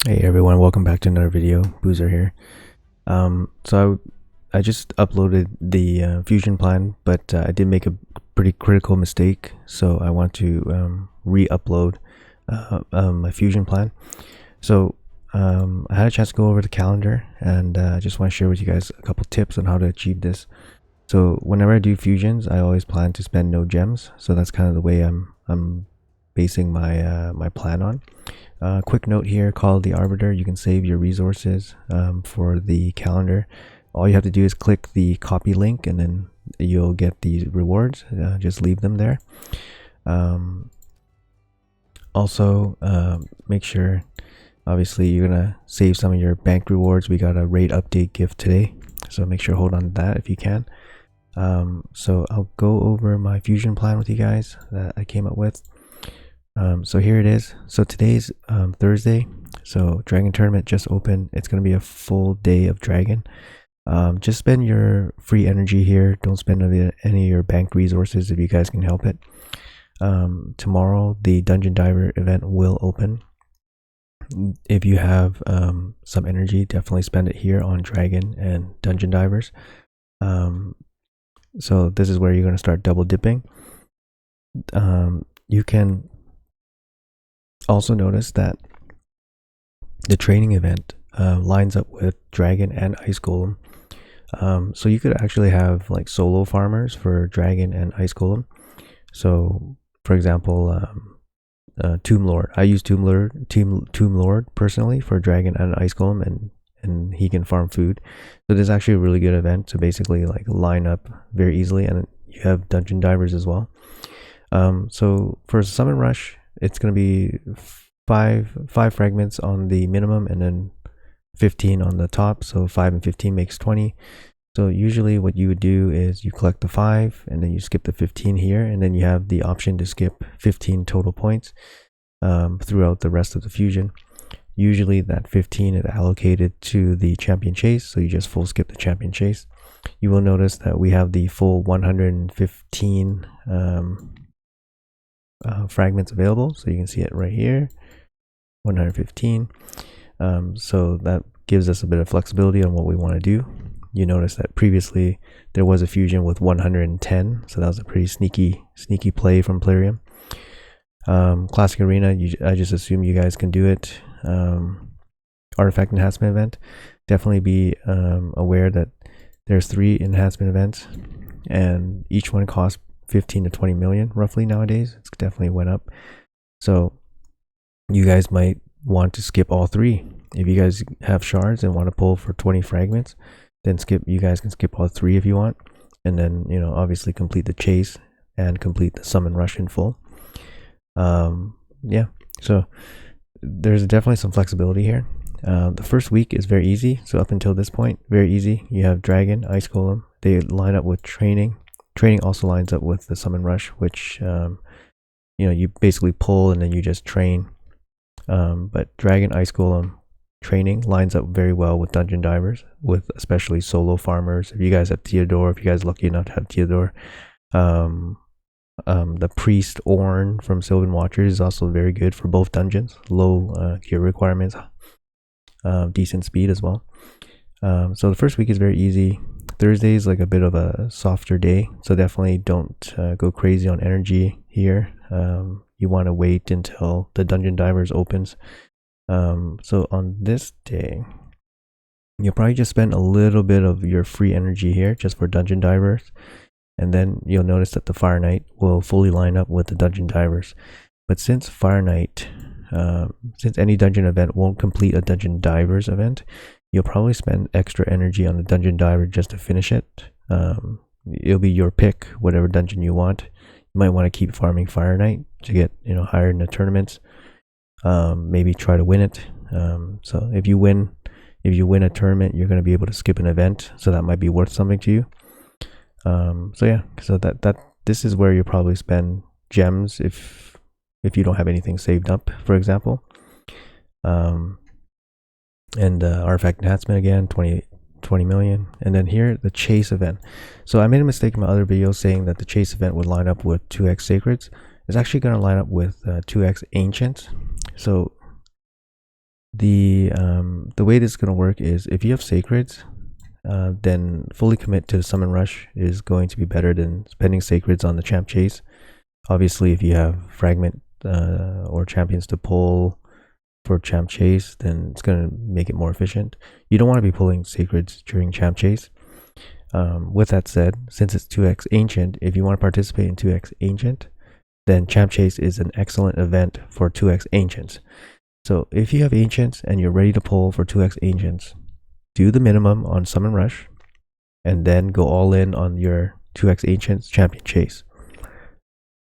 Hey everyone, welcome back to another video. Boozer here. So I just uploaded the fusion plan, but I did make a pretty critical mistake. So I want to re-upload my fusion plan. So I had a chance to go over the calendar, and I just want to share with you guys a couple tips on how to achieve this. So whenever I do fusions, I always plan to spend no gems. So that's kind of the way I'm basing my my plan on. Quick note here, call the arbiter. You can save your resources for the calendar. All you have to do is click the copy link and then you'll get the rewards. Just leave them there. Also, make sure, obviously, you're going to save some of your bank rewards. We got a rate update gift today, so make sure hold on to that if you can. So I'll go over my fusion plan with you guys that I came up with. So here it is. So today's Thursday. So Dragon Tournament just opened. It's going to be a full day of Dragon. Just spend your free energy here. Don't spend any of your banked resources if you guys can help it. Tomorrow, the Dungeon Diver event will open. If you have some energy, definitely spend it here on Dragon and Dungeon Divers. So this is where you're going to start double dipping. You can also notice that the training event lines up with Dragon and Ice Golem. So you could actually have like solo farmers for Dragon and Ice Golem. So for example, Tomb Lord. I use Tomb Lord personally for Dragon and Ice Golem, and he can farm food. So this is actually a really good event to basically like line up very easily, and you have Dungeon Divers as well. So for Summon Rush, it's going to be five fragments on the minimum and then 15 on the top. So 5 and 15 makes 20. So usually what you would do is you collect the 5 and then you skip the 15 here, and then you have the option to skip 15 total points throughout the rest of the fusion. Usually that 15 is allocated to the champion chase, so you just full skip the champion chase. You will notice that we have the full 115 fragments available, so you can see it right here, 115. So that gives us a bit of flexibility on what we want to do. You notice that previously there was a fusion with 110, so that was a pretty sneaky play from Plarium. Classic Arena, I just assume you guys can do it. Artifact enhancement event, definitely be aware that there's 3 enhancement events and each one costs 15 to 20 million roughly nowadays. It's definitely went up, so you guys might want to skip all 3. If you guys have shards and want to pull for 20 fragments, then you guys can skip all 3 if you want, and then obviously complete the chase and complete the summon rush in full. Yeah, so there's definitely some flexibility here. The first week is very easy, so up until this point, very easy. You have Dragon, Ice Golem, they line up with training. Training also lines up with the summon rush, which you basically pull and then you just train. But Dragon, Ice Golem training lines up very well with Dungeon Divers, with especially solo farmers. If you guys have Theodore, if you guys are lucky enough to have Theodore, the Priest Orn from Sylvan Watchers is also very good for both dungeons. Low gear requirements, decent speed as well. So the first week is very easy. Thursday is like a bit of a softer day, so definitely don't go crazy on energy here. You want to wait until the Dungeon Divers opens. So on this day, you'll probably just spend a little bit of your free energy here just for Dungeon Divers, and then you'll notice that the Fire Knight will fully line up with the Dungeon Divers. But since Fire Knight, since any dungeon event won't complete a Dungeon Divers event, you'll probably spend extra energy on the Dungeon Diver just to finish it. It'll be your pick, whatever dungeon you want. You might want to keep farming Fire Knight to get higher in the tournaments. Maybe try to win it. So if you win a tournament, you're going to be able to skip an event, so that might be worth something to you. So yeah, so this is where you probably spend gems if you don't have anything saved up, for example. And artifact enhancement again, 20 million. And then here, the chase event. So I made a mistake in my other video saying that the chase event would line up with 2x sacreds. It's actually going to line up with 2x ancient. So The way this is going to work is if you have sacreds, then fully commit to the summon rush is going to be better than spending sacreds on the champ chase. Obviously, if you have fragment or champions to pull for champ chase, then it's going to make it more efficient. You don't want to be pulling sacreds during champ chase. With that said, since it's 2x ancient, if you want to participate in 2x ancient, then champ chase is an excellent event for 2x ancients. So if you have ancients and you're ready to pull for 2x ancients, do the minimum on summon rush and then go all in on your 2x ancients champion chase.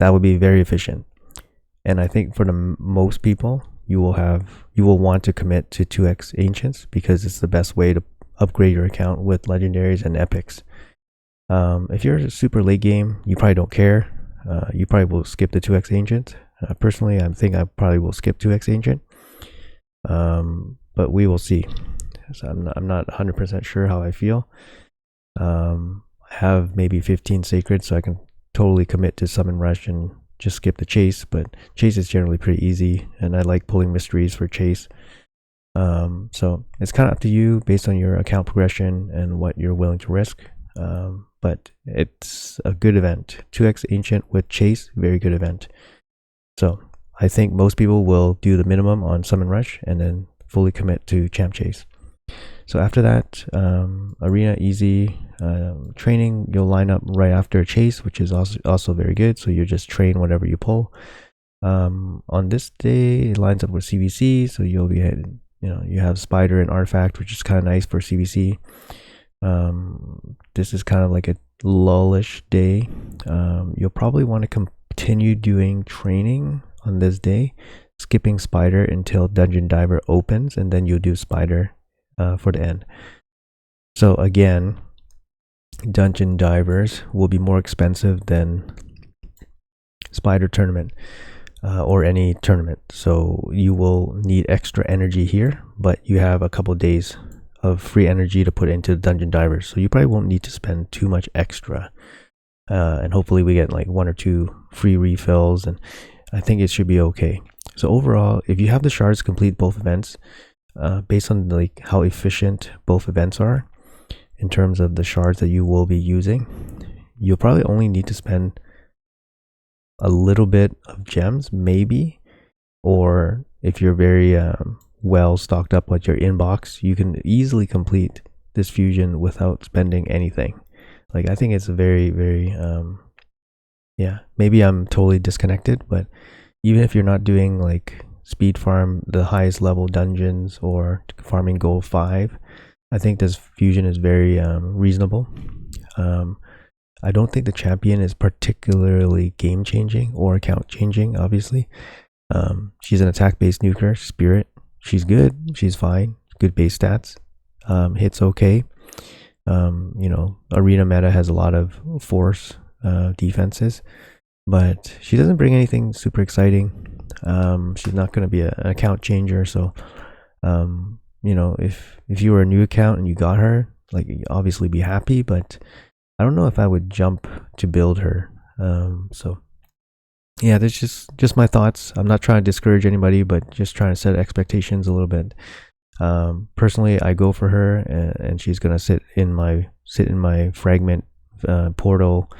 That would be very efficient. And I think for the most people, you will want to commit to 2x ancients because it's the best way to upgrade your account with legendaries and epics. If you're a super late game, you probably don't care. You probably will skip the 2x ancient. Personally, I think I probably will skip 2x ancient. But we will see. So I'm not 100% sure how I feel. I have maybe 15 sacred, so I can totally commit to summon rush and just skip the chase. But chase is generally pretty easy, and I like pulling mysteries for chase. So it's kind of up to you based on your account progression and what you're willing to risk. But it's a good event. 2x ancient with chase, very good event. So I think most people will do the minimum on summon rush and then fully commit to champ chase. So after that, arena easy. Training, you'll line up right after chase, which is also very good. So you just train whatever you pull. On this day, it lines up with CVC, so you'll be heading, you have spider and artifact, which is kind of nice for CVC. This is kind of like a lullish day. You'll probably want to continue doing training on this day, skipping spider until dungeon diver opens, and then you'll do spider for the end. So again, dungeon divers will be more expensive than spider tournament or any tournament, so you will need extra energy here, but you have a couple days of free energy to put into the dungeon divers, so you probably won't need to spend too much extra, and hopefully we get like 1 or 2 free refills, and I think it should be okay. So overall, if you have the shards complete both events, based on like how efficient both events are in terms of the shards that you will be using, you'll probably only need to spend a little bit of gems maybe, or if you're very well stocked up with your inbox, you can easily complete this fusion without spending anything. Like I think it's a very yeah, maybe I'm totally disconnected, but even if you're not doing like speed farm the highest level dungeons or farming gold 5, I think this fusion is very reasonable. I don't think the champion is particularly game changing or account changing, obviously. She's an attack based nuker spirit. She's good, she's fine, good base stats, hits okay. Arena meta has a lot of force defenses, but she doesn't bring anything super exciting. She's not going to be an account changer, so if you were a new account and you got her, like, you obviously be happy, but I don't know if I would jump to build her. So yeah, that's just my thoughts. I'm not trying to discourage anybody, but just trying to set expectations a little bit. Personally, I go for her, and she's gonna sit in my fragment portal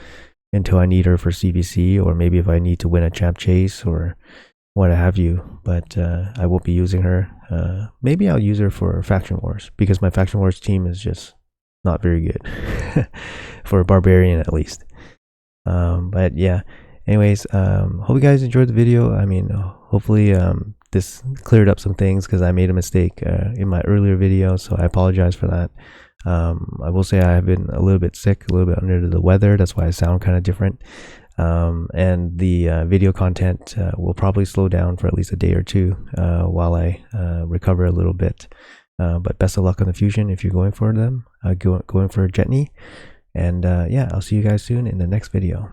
until I need her for CVC, or maybe if I need to win a champ chase or what have you. But I won't be using her. Maybe I'll use her for faction wars, because my faction wars team is just not very good for a barbarian at least. But yeah, anyways, hope you guys enjoyed the video. I mean, hopefully this cleared up some things, because I made a mistake in my earlier video, so I apologize for that. I will say I have been a little bit sick, a little bit under the weather. That's why I sound kind of different. And the video content will probably slow down for at least a day or two while I recover a little bit. But best of luck on the fusion if you're going for them, going for Jetni. And yeah, I'll see you guys soon in the next video.